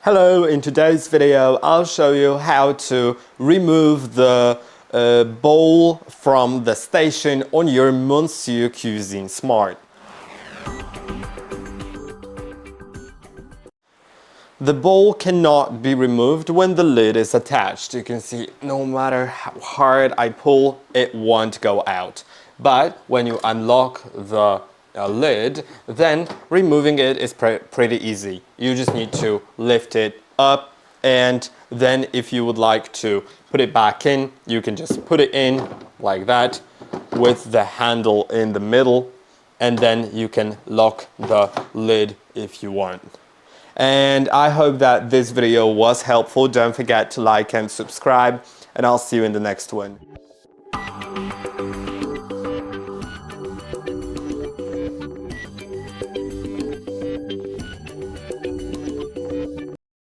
Hello, in today's video I'll show you how to remove the bowl from the station on your Monsieur Cuisine Smart. The bowl cannot be removed when the lid is attached. You can see no matter how hard I pull, it won't go out. But when you unlock the lid, then removing it is pretty easy. You just need to lift it up, and then if you would like to put it back in, you can just put it in like that with the handle in the middle, and then you can lock the lid if you want. And I hope that this video was helpful. Don't forget to like and subscribe, and I'll see you in the next one.